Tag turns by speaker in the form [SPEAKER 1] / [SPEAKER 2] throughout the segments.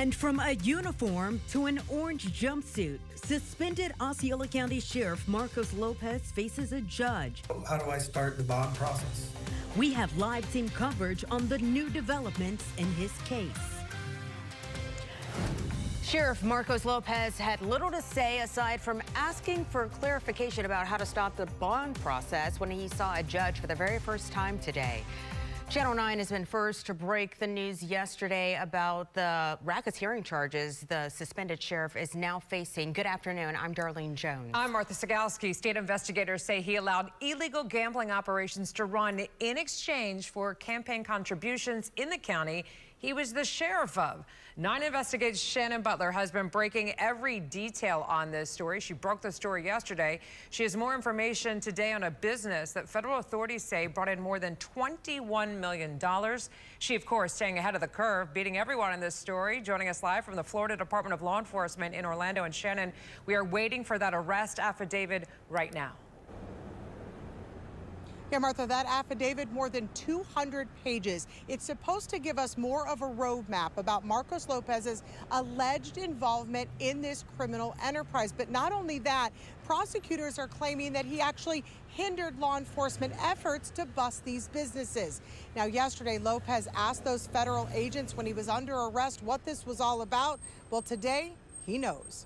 [SPEAKER 1] And from a uniform to an orange jumpsuit, suspended Osceola County Sheriff Marcos Lopez faces a judge.
[SPEAKER 2] How do I start the bond process?
[SPEAKER 1] We have live team coverage on the new developments in his case. Sheriff Marcos Lopez had little to say aside from asking for clarification about how to stop the bond process when he saw a judge for the very first time today. Channel 9 has been first to break the news yesterday about the racketeering charges the suspended sheriff is now facing. Good afternoon. I'm Darlene Jones.
[SPEAKER 3] I'm Martha Sigalski. State investigators say he allowed illegal gambling operations to run in exchange for campaign contributions in the county he was the sheriff of. 9 Investigates Shannon Butler has been breaking every detail on this story. She broke the story yesterday. She has more information today on a business that federal authorities say brought in more than $21 million. She, of course, staying ahead of the curve, beating everyone in this story. Joining us live from the Florida Department of Law Enforcement in Orlando. And Shannon, we are waiting for that arrest affidavit right now.
[SPEAKER 4] Yeah, Martha, that affidavit, more than 200 pages. It's supposed to give us more of a roadmap about Marcos Lopez's alleged involvement in this criminal enterprise. But not only that, prosecutors are claiming that he actually hindered law enforcement efforts to bust these businesses. Now, yesterday, Lopez asked those federal agents when he was under arrest what this was all about. Well, today, he knows.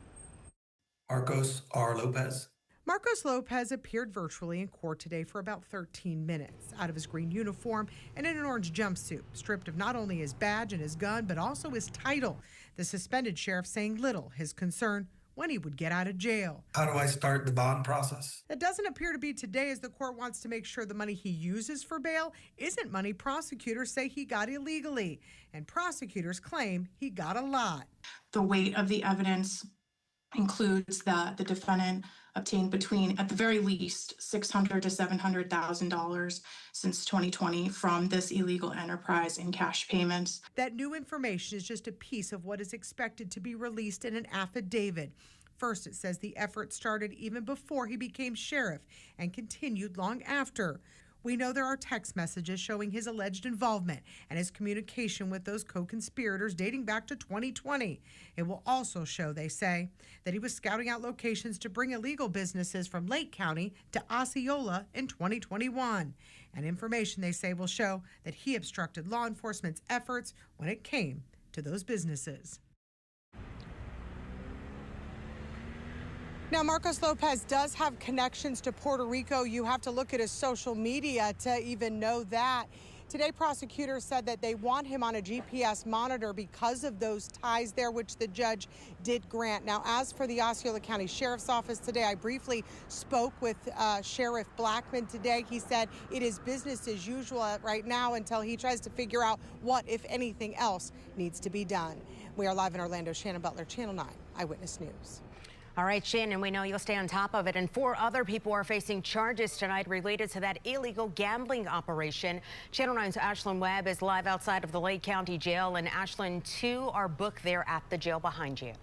[SPEAKER 2] Marcos R. Lopez.
[SPEAKER 4] Marcos Lopez appeared virtually in court today for about 13 minutes, out of his green uniform and in an orange jumpsuit, stripped of not only his badge and his gun, but also his title. The suspended sheriff saying little, his concern when he would get out of jail.
[SPEAKER 2] How do I start the bond process?
[SPEAKER 4] That doesn't appear to be today, as the court wants to make sure the money he uses for bail isn't money prosecutors say he got illegally. And prosecutors claim he got a lot.
[SPEAKER 5] The weight of the evidence includes that the defendant obtained between, at the very least, $600,000 to $700,000 since 2020 from this illegal enterprise in cash payments.
[SPEAKER 4] That new information is just a piece of what is expected to be released in an affidavit. First, it says the effort started even before he became sheriff and continued long after. We know there are text messages showing his alleged involvement and his communication with those co-conspirators dating back to 2020. It will also show, they say, that he was scouting out locations to bring illegal businesses from Lake County to Osceola in 2021. And information, they say, will show that he obstructed law enforcement's efforts when it came to those businesses. Now, Marcos Lopez does have connections to Puerto Rico. You have to look at his social media to even know that. Today, prosecutors said that they want him on a GPS monitor because of those ties there, which the judge did grant. Now, as for the Osceola County Sheriff's Office today, I briefly spoke with Sheriff Blackman today. He said it is business as usual right now until he tries to figure out what, if anything else, needs to be done. We are live in Orlando. Shannon Butler, Channel 9 Eyewitness News.
[SPEAKER 1] All right, Shannon, we know you'll stay on top of it. And 4 other people are facing charges tonight related to that illegal gambling operation. Channel 9's Ashlyn Webb is live outside of the Lake County Jail. And Ashlyn, 2 are booked there at the jail behind you.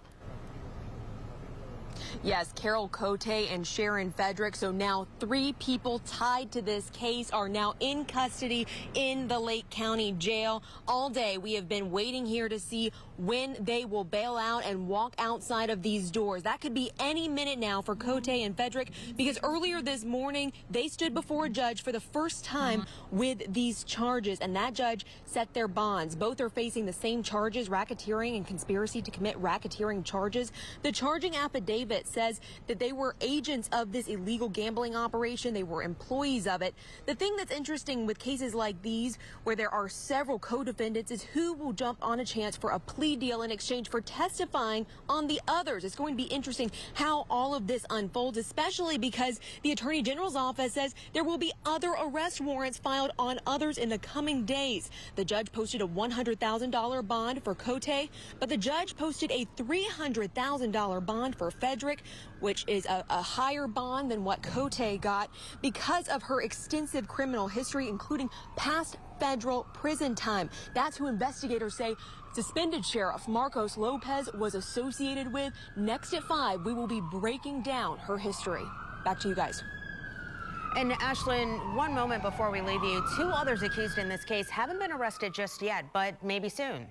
[SPEAKER 6] Yes, Carol Cote and Sharon Fedrick. So now 3 people tied to this case are now in custody in the Lake County Jail. All day we have been waiting here to see when they will bail out and walk outside of these doors. That could be any minute now for Cote and Fedrick, because earlier this morning they stood before a judge for the first time with these charges, and that judge set their bonds. Both are facing the same charges, racketeering and conspiracy to commit racketeering charges. The charging affidavit says that they were agents of this illegal gambling operation. They were employees of it. The thing that's interesting with cases like these, where there are several co-defendants, is who will jump on a chance for a plea deal in exchange for testifying on the others. It's going to be interesting how all of this unfolds, especially because the Attorney General's office says there will be other arrest warrants filed on others in the coming days. The judge posted a $100,000 bond for Cote, but the judge posted a $300,000 bond for Fedrick, which is a higher bond than what Cote got because of her extensive criminal history, including past federal prison time. That's who investigators say suspended Sheriff Marcos Lopez was associated with. Next at 5, we will be breaking down her history. Back to you guys.
[SPEAKER 1] And Ashlyn, one moment before we leave you, 2 others accused in this case haven't been arrested just yet, but maybe soon.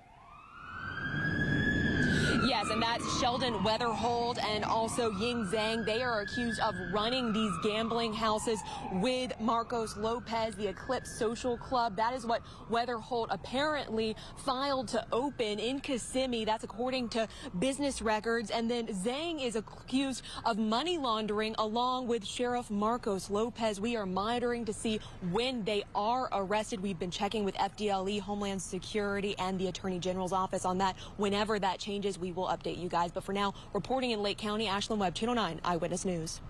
[SPEAKER 6] That's Sheldon Weatherhold and also Ying Zhang. They are accused of running these gambling houses with Marcos Lopez, the Eclipse Social Club. That is what Weatherhold apparently filed to open in Kissimmee. That's according to business records. And then Zhang is accused of money laundering along with Sheriff Marcos Lopez. We are monitoring to see when they are arrested. We've been checking with FDLE, Homeland Security, and the Attorney General's office on that. Whenever that changes, we will update you guys. But for now, reporting in Lake County, Ashlyn Webb, Channel 9 Eyewitness News.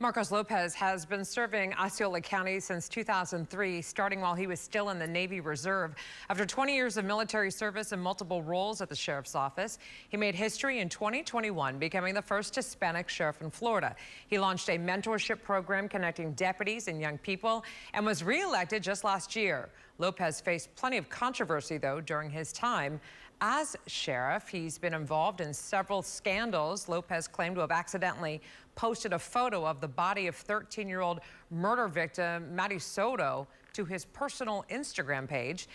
[SPEAKER 3] Marcos Lopez has been serving Osceola County since 2003, starting while he was still in the Navy Reserve. After 20 years of military service and multiple roles at the sheriff's office, he made history in 2021, becoming the first Hispanic sheriff in Florida. He launched a mentorship program connecting deputies and young people and was reelected just last year. Lopez faced plenty of controversy, though, during his time as sheriff. He's been involved in several scandals. Lopez claimed to have accidentally posted a photo of the body of 13-year-old murder victim Maddie Soto to his personal Instagram page.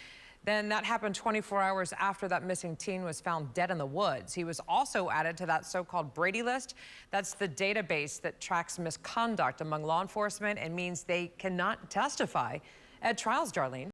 [SPEAKER 3] Then that happened 24 hours after that missing teen was found dead in the woods. He was also added to that so-called Brady list. That's the database that tracks misconduct among law enforcement and means they cannot testify at trials, Darlene.